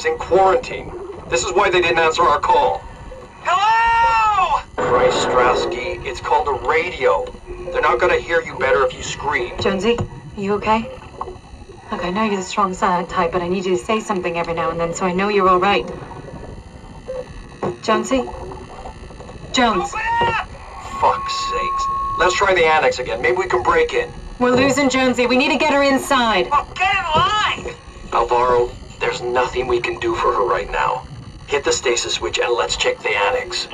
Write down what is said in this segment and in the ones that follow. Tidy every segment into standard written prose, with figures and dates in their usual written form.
in quarantine. This is why they didn't answer our call. Hello! Christ, Strasky, it's called a radio. They're not gonna hear you better if you scream. Jonesy, are you okay? Look, I know you're the strong silent type, but I need you to say something every now and then so I know you're all right. Jonesy? Jones? Fuck's sakes. Let's try the annex again. Maybe we can break in. We're losing Jonesy. We need to get her inside. Well, get in line! Alvaro, there's nothing we can do for her right now. Hit the stasis switch and let's check the annex.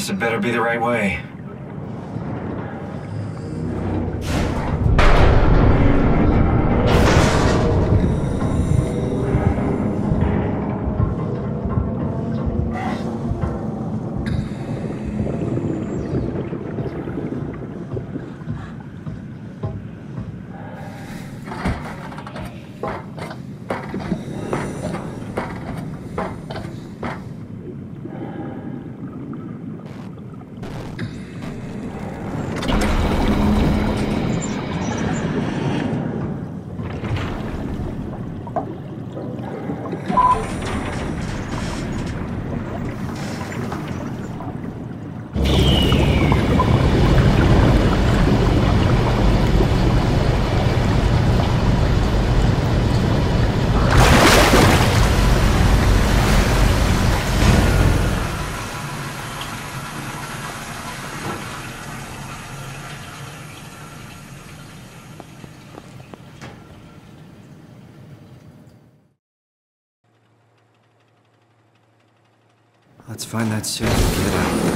This had better be the right way. Let's find that suit and get out.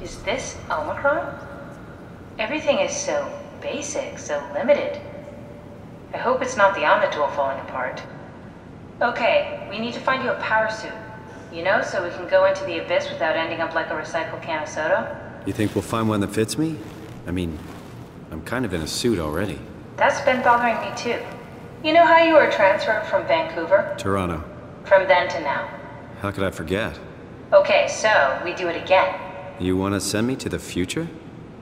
Is this Omicron? Everything is so basic, so limited. I hope it's not the Omnitool falling apart. Okay, we need to find you a power suit. You know, so we can go into the abyss without ending up like a recycled can of soda? You think we'll find one that fits me? I mean, I'm kind of in a suit already. That's been bothering me too. You know how you were transferred from Vancouver? Toronto. From then to now. How could I forget? Okay, so we do it again. You want to send me to the future?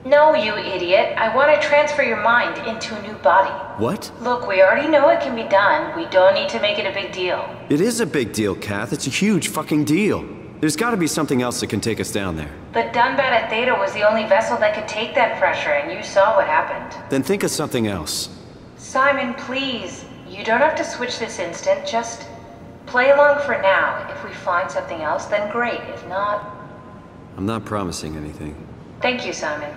No, you idiot. I want to transfer your mind into a new body. What? Look, we already know it can be done. We don't need to make it a big deal. It is a big deal, Kath. It's a huge fucking deal. There's got to be something else that can take us down there. But Dunbat at Theta was the only vessel that could take that pressure, and you saw what happened. Then think of something else. Simon, please. You don't have to switch this instant. Just play along for now. If we find something else, then great. If not... I'm not promising anything. Thank you, Simon.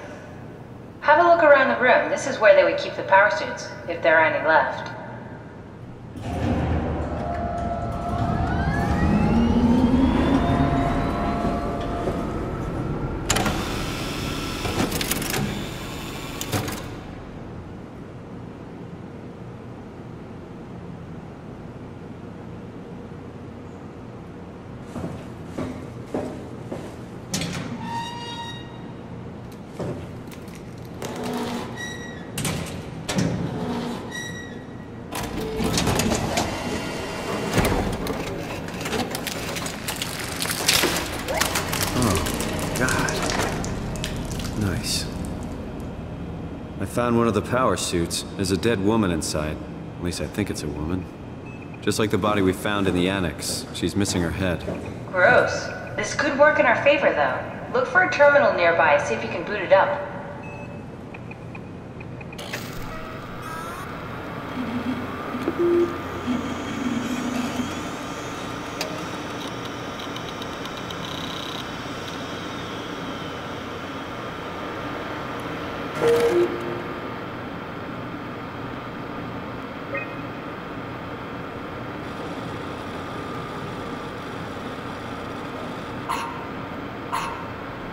Have a look around the room. This is where they would keep the power suits, if there are any left. Nice. I found one of the power suits. There's a dead woman inside. At least I think it's a woman. Just like the body we found in the annex. She's missing her head. Gross. This could work in our favor, though. Look for a terminal nearby, see if you can boot it up.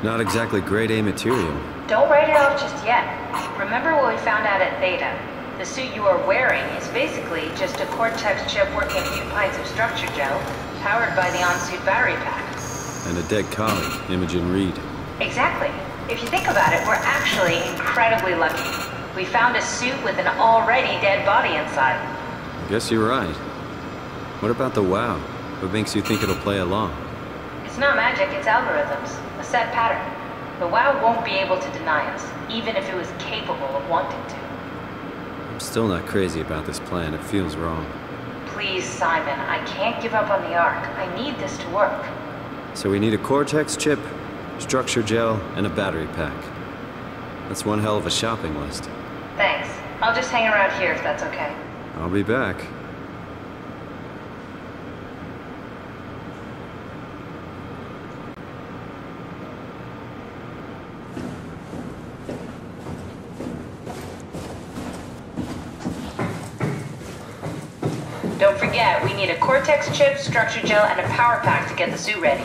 Not exactly grade A material. Don't write it off just yet. Remember what we found out at Theta? The suit you are wearing is basically just a Cortex chip working a few pints of structure gel, powered by the on-suit battery pack. And a dead colleague, Imogen Reed. Exactly. If you think about it, we're actually incredibly lucky. We found a suit with an already dead body inside. I guess you're right. What about the WoW? What makes you think it'll play along? It's not magic, it's algorithms. A set pattern. The WoW won't be able to deny us, even if it was capable of wanting to. I'm still not crazy about this plan. It feels wrong. Please, Simon, I can't give up on the Ark. I need this to work. So we need a Cortex chip, structure gel, and a battery pack. That's one hell of a shopping list. Thanks. I'll just hang around here if that's okay. I'll be back. Don't forget, we need a Cortex chip, structure gel, and a power pack to get the suit ready.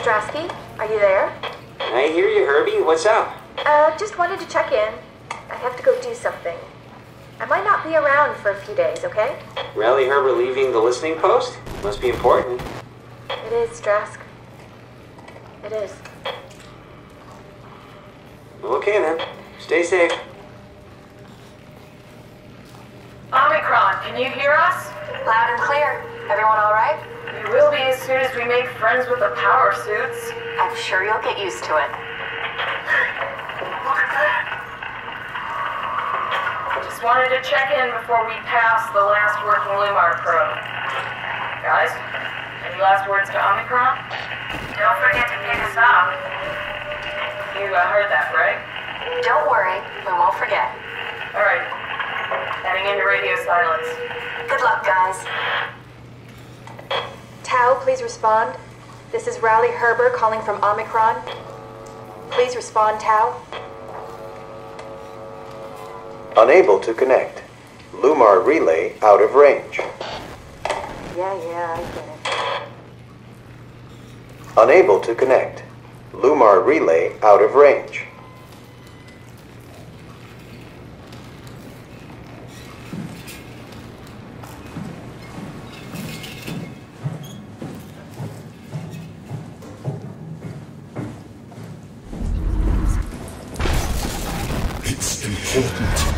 Strasky, are you there? I hear you, Herbie. What's up? Just wanted to check in. I have to go do something. I might not be around for a few days, okay? Rally Herbert leaving the listening post? Must be important. It is, Strask. It is. Okay then. Stay safe. Omicron, can you hear us? Loud and clear. Everyone all right? We will be as soon as we make friends with the power suits. I'm sure you'll get used to it. Look at that. Just wanted to check in before we pass the last working Lumar probe. Guys, any last words to Omicron? Don't forget to pick us up. You heard that, right? Don't worry, we won't forget. Alright. Heading into radio silence. Good luck, guys. Tau, please respond. This is Rowley Herber calling from Omicron. Please respond, Tau. Unable to connect. Lumar relay out of range. Yeah, I get it. Unable to connect. Lumar relay out of range. It's important.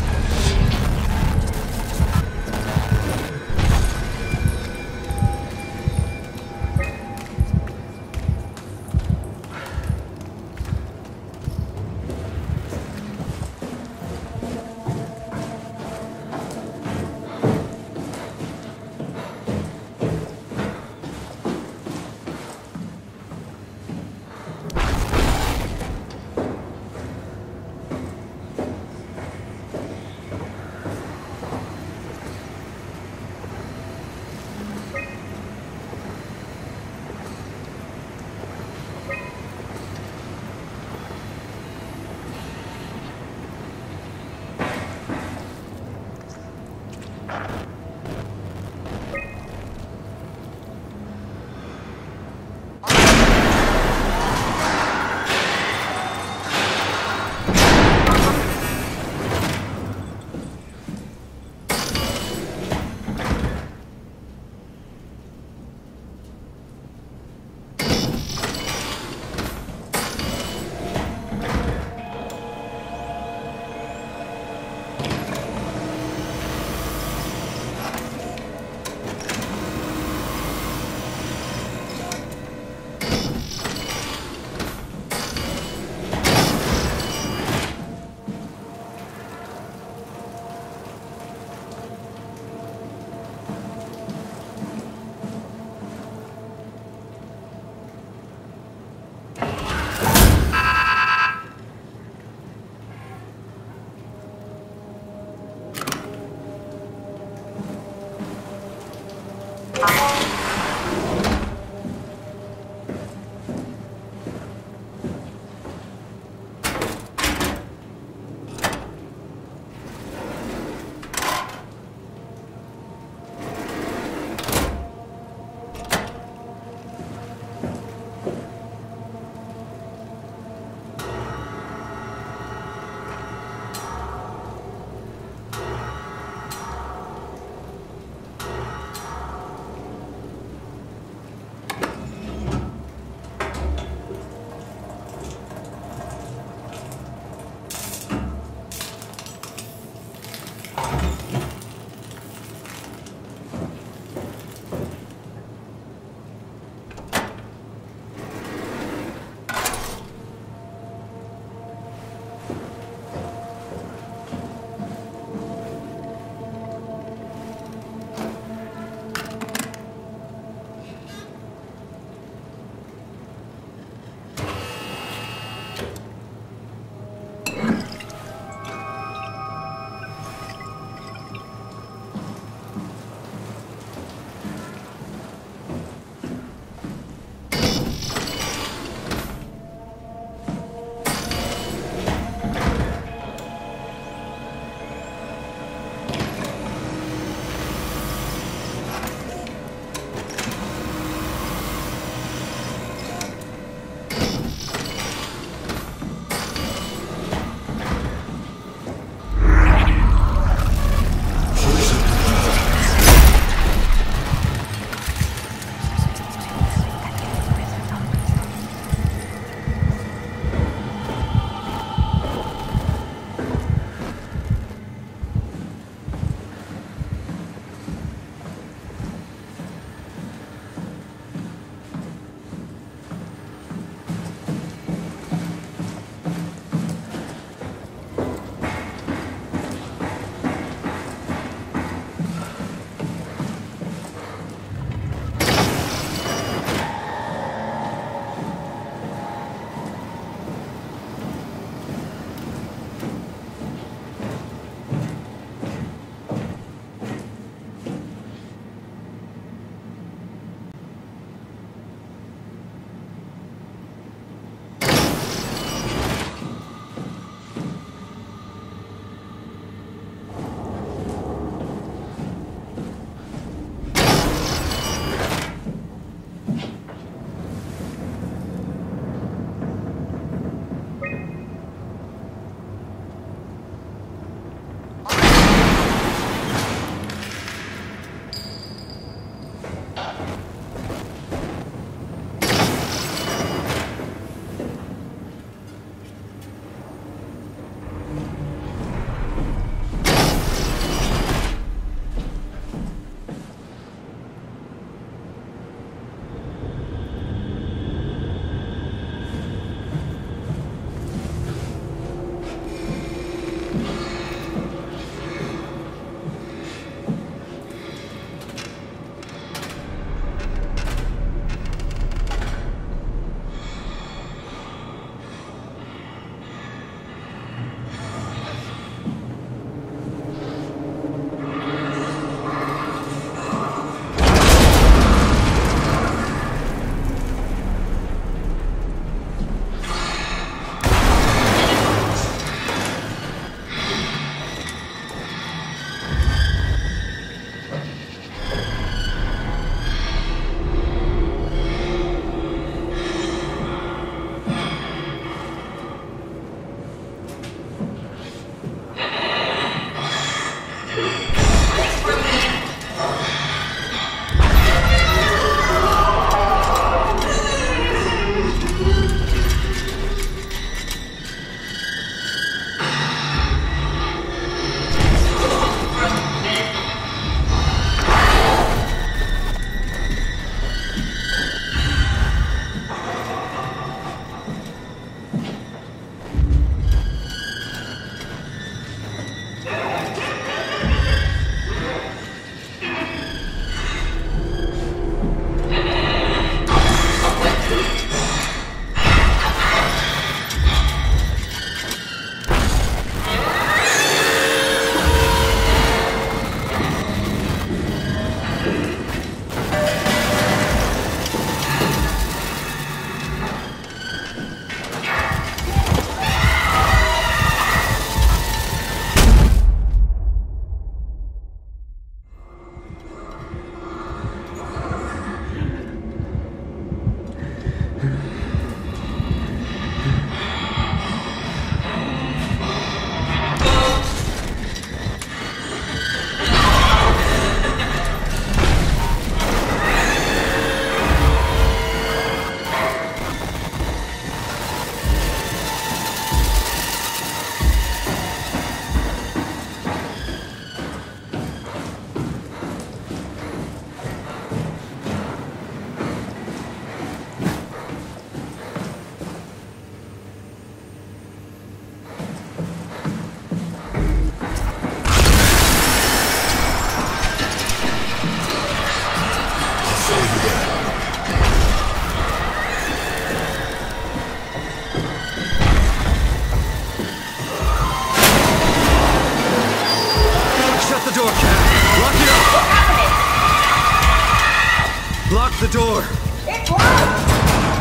Lock the door! It's locked!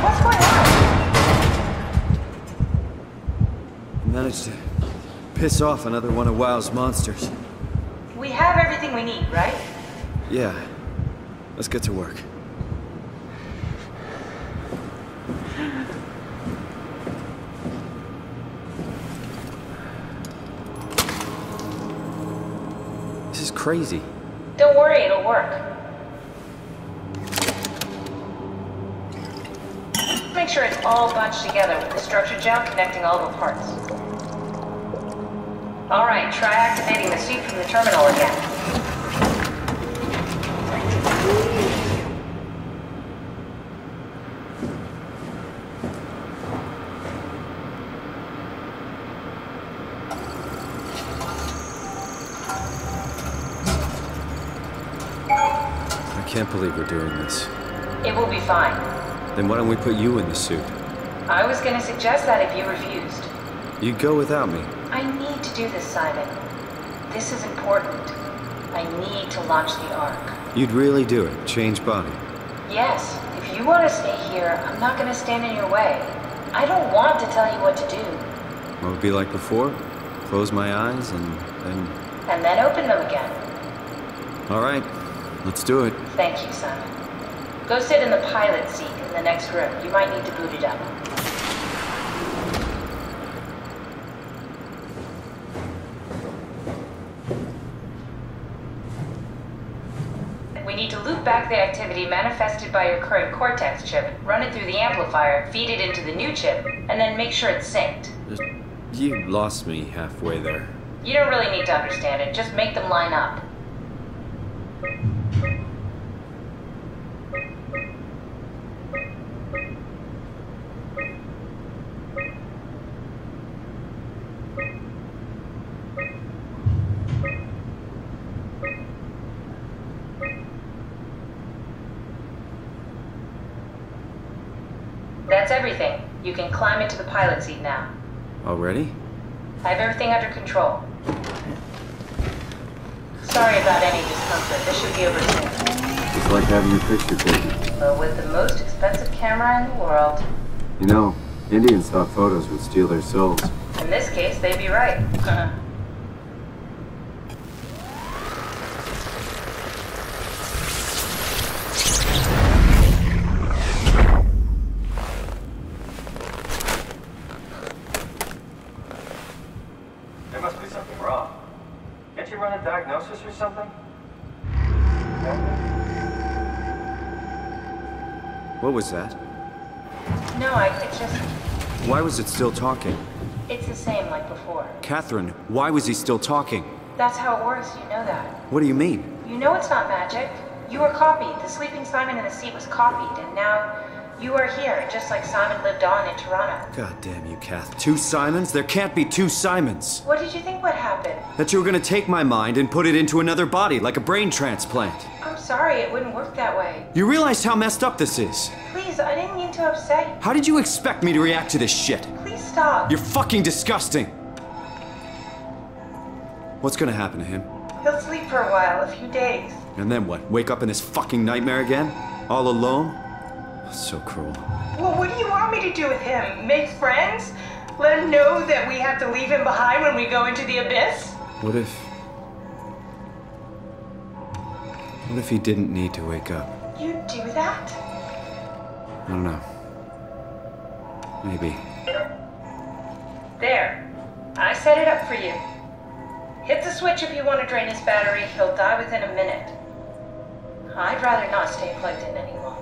What's going on? Managed to piss off another one of WoW's monsters. We have everything we need, right? Yeah. Let's get to work. This is crazy. Don't worry, it'll work. Make sure it's all bunched together with the structure gel connecting all the parts. Alright, try activating the suit from the terminal again. I can't believe we're doing this. It will be fine. Then why don't we put you in the suit? I was gonna suggest that if you refused. You'd go without me. I need to do this, Simon. This is important. I need to launch the Ark. You'd really do it? Change body? Yes. If you want to stay here, I'm not gonna stand in your way. I don't want to tell you what to do. What would it be like before? Close my eyes and then... And then open them again. All right. Let's do it. Thank you, Simon. Go sit in the pilot seat in the next room. You might need to boot it up. We need to loop back the activity manifested by your current Cortex chip, run it through the amplifier, feed it into the new chip, and then make sure it's synced. You lost me halfway there. You don't really need to understand it. Just make them line up. That's everything. You can climb into the pilot seat now. Already? I have everything under control. Sorry about any discomfort. This should be over soon. It's like having your picture taken. But with the most expensive camera in the world. You know, Indians thought photos would steal their souls. In this case, they'd be right. There must be something wrong. Can't you run a diagnosis or something? What was that? No, it's just... Why was it still talking? It's the same like before. Catherine, why was he still talking? That's how it works, you know that. What do you mean? You know it's not magic. You were copied. The sleeping Simon in the seat was copied, and now you are here, just like Simon lived on in Toronto. God damn you, Kath. 2 Simons? There can't be 2 Simons. What did you think would happen? That you were gonna take my mind and put it into another body, like a brain transplant. I'm sorry, it wouldn't work that way. You realize how messed up this is? Please, I didn't mean to upset you. How did you expect me to react to this shit? Please stop. You're fucking disgusting. What's gonna happen to him? He'll sleep for a while, a few days. And then what? Wake up in this fucking nightmare again? All alone? So cruel. Well, what do you want me to do with him? Make friends? Let him know that we have to leave him behind when we go into the abyss? What if he didn't need to wake up? You'd do that? I don't know. Maybe. There. I set it up for you. Hit the switch if you want to drain his battery. He'll die within a minute. I'd rather not stay plugged in any longer.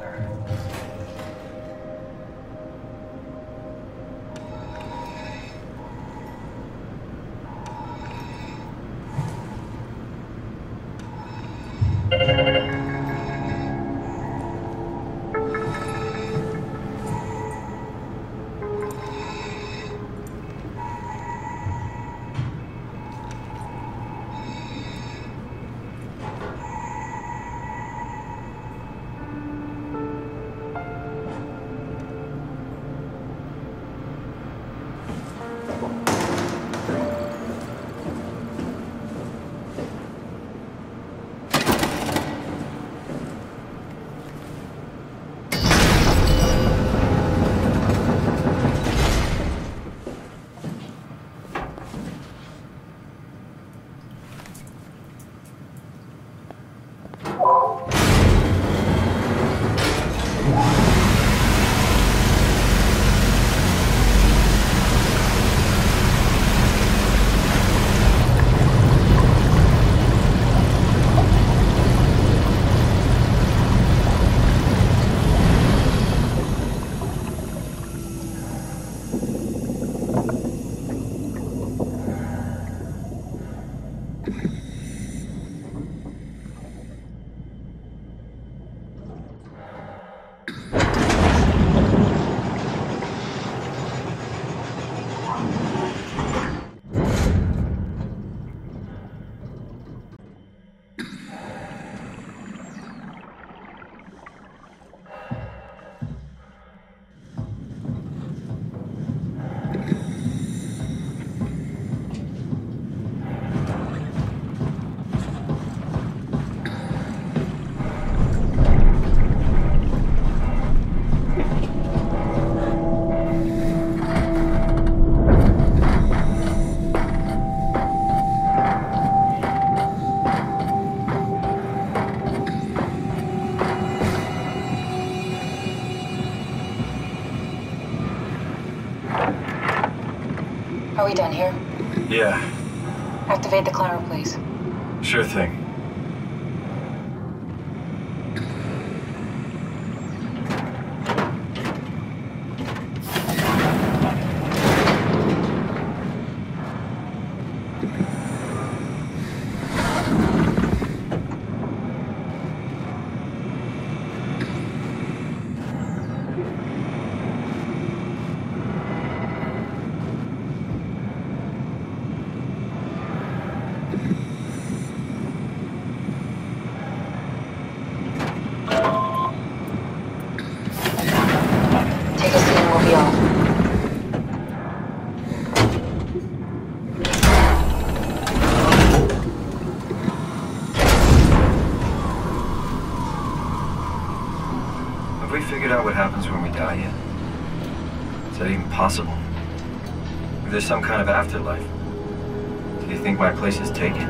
Are we done here? Yeah, Activate the climber, please. sure thing. Take a seat and we'll be off. Have we figured out what happens when we die yet? Is that even possible? If there's some kind of afterlife, do you think my place is taken?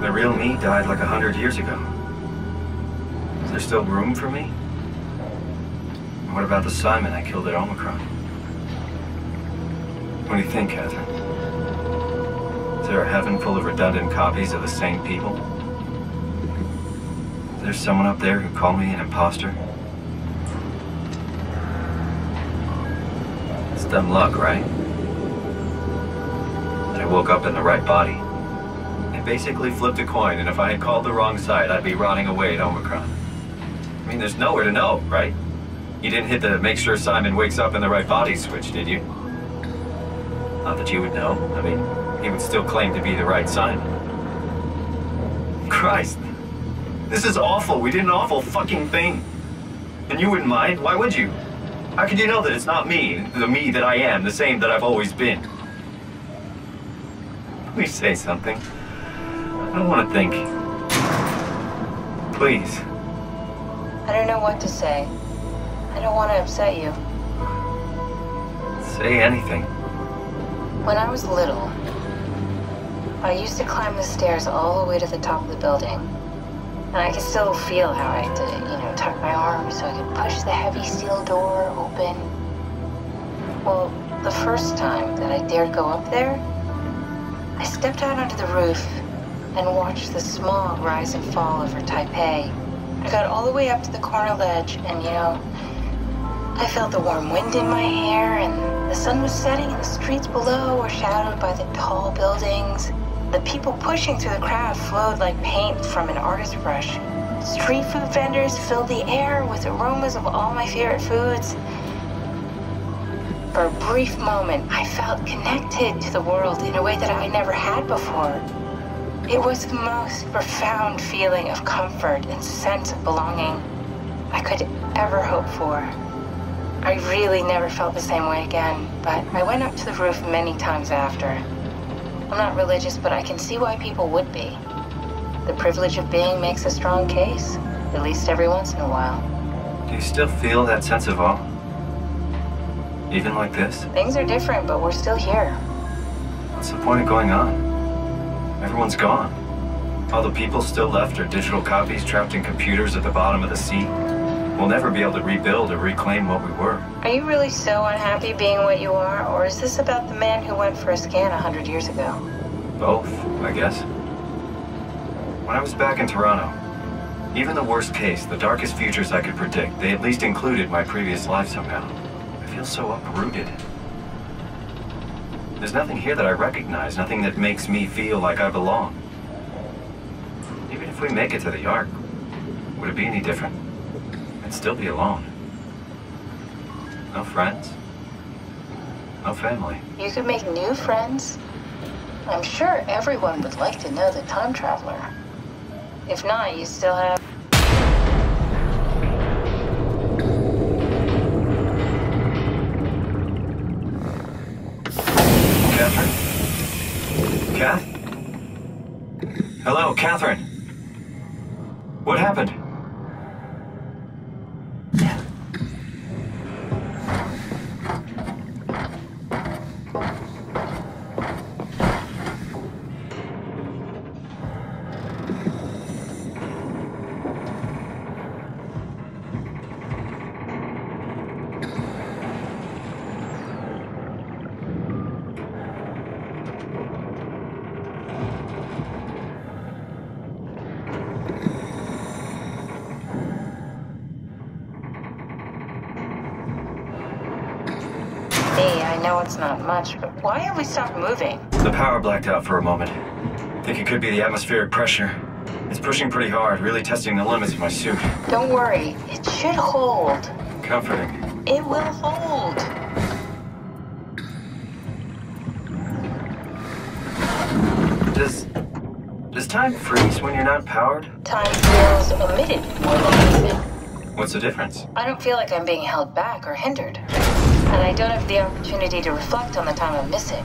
The real me died like 100 years ago. Is there still room for me? And what about the Simon I killed at Omicron? What do you think, Catherine? Is there a heaven full of redundant copies of the same people? Is there someone up there who called me an imposter? It's dumb luck, right? That I woke up in the right body. I basically flipped a coin, and if I had called the wrong side, I'd be rotting away at Omicron. I mean, there's nowhere to know, right? You didn't hit the make sure Simon wakes up in the right body switch, did you? Not that you would know. I mean, he would still claim to be the right Simon. Christ. This is awful. We did an awful fucking thing. And you wouldn't mind? Why would you? How could you know that it's not me, the me that I am, the same that I've always been? Please say something. I don't want to think. Please. I don't know what to say. I don't want to upset you. Say anything. When I was little, I used to climb the stairs all the way to the top of the building. And I could still feel how I had to, tuck my arms so I could push the heavy steel door open. Well, the first time that I dared go up there, I stepped out onto the roof and watched the smog rise and fall over Taipei. I got all the way up to the corner ledge and, I felt the warm wind in my hair and the sun was setting and the streets below were shadowed by the tall buildings. The people pushing through the crowd flowed like paint from an artist's brush. Street food vendors filled the air with aromas of all my favorite foods. For a brief moment, I felt connected to the world in a way that I never had before. It was the most profound feeling of comfort and sense of belonging I could ever hope for. I really never felt the same way again, but I went up to the roof many times after. I'm not religious, but I can see why people would be. The privilege of being makes a strong case, at least every once in a while. Do you still feel that sense of awe? Even like this? Things are different, but we're still here. What's the point of going on? Everyone's gone. All the people still left are digital copies trapped in computers at the bottom of the sea. We'll never be able to rebuild or reclaim what we were. Are you really so unhappy being what you are, or is this about the man who went for a scan 100 years ago? Both, I guess. When I was back in Toronto, even the worst case, the darkest futures I could predict, they at least included my previous life somehow. I feel so uprooted. There's nothing here that I recognize, nothing that makes me feel like I belong. Even if we make it to the Ark, would it be any different? I'd still be alone. No friends. No family. You could make new friends. I'm sure everyone would like to know the time traveler. If not, you still have... Catherine? Kath? Hello, Catherine. What happened? I know it's not much, but why have we stopped moving? The power blacked out for a moment. Think it could be the atmospheric pressure. It's pushing pretty hard, really testing the limits of my suit. Don't worry, it should hold. Comforting. It will hold. Does time freeze when you're not powered? Time feels omitted more than anything. What's the difference? I don't feel like I'm being held back or hindered. And I don't have the opportunity to reflect on the time I'm missing.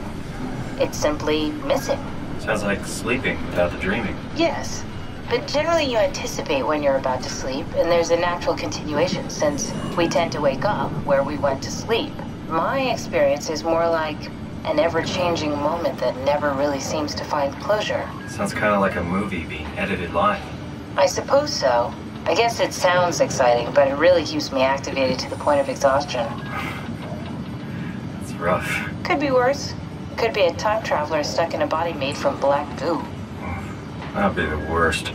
It's simply missing. Sounds like sleeping without the dreaming. Yes. But generally you anticipate when you're about to sleep, and there's a natural continuation since we tend to wake up where we went to sleep. My experience is more like an ever-changing moment that never really seems to find closure. Sounds kind of like a movie being edited live. I suppose so. I guess it sounds exciting, but it really keeps me activated to the point of exhaustion. It's rough. Could be worse. Could be a time traveler stuck in a body made from black goo. That'd be the worst.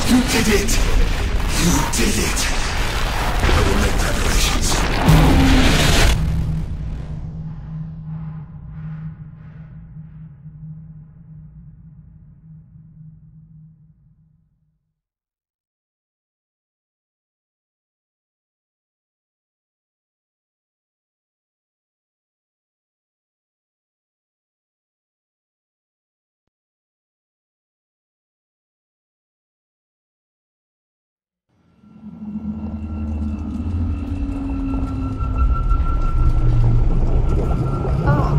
You did it! You did it! I will make preparations.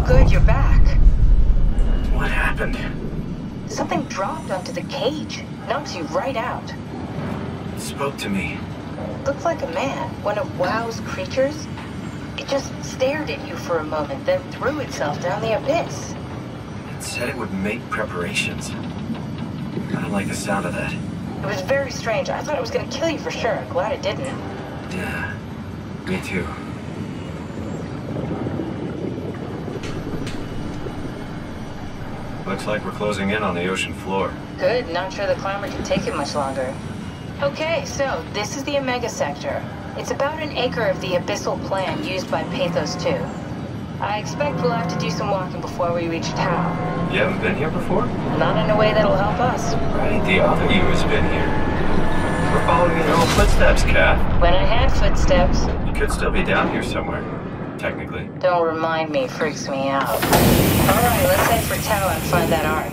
Good, you're back. What happened? Something dropped onto the cage. Knocks you right out. It spoke to me. Looked like a man, one of WoW's creatures. It just stared at you for a moment, then threw itself down the abyss. It said it would make preparations. I don't like the sound of that. It was very strange. I thought it was going to kill you for sure. Glad it didn't. Yeah, me too. Looks like we're closing in on the ocean floor. Good, not sure the climber can take it much longer. Okay, so this is the Omega Sector. It's about an acre of the abyssal plan used by Pathos 2. I expect we'll have to do some walking before we reach Tau. You haven't been here before? Not in a way that'll help us. Right, the other you has been here. We're following your own footsteps, Kat. When I had footsteps. You could still be down here somewhere, technically. Don't remind me, freaks me out. Alright, let's head for Tau and find that ark.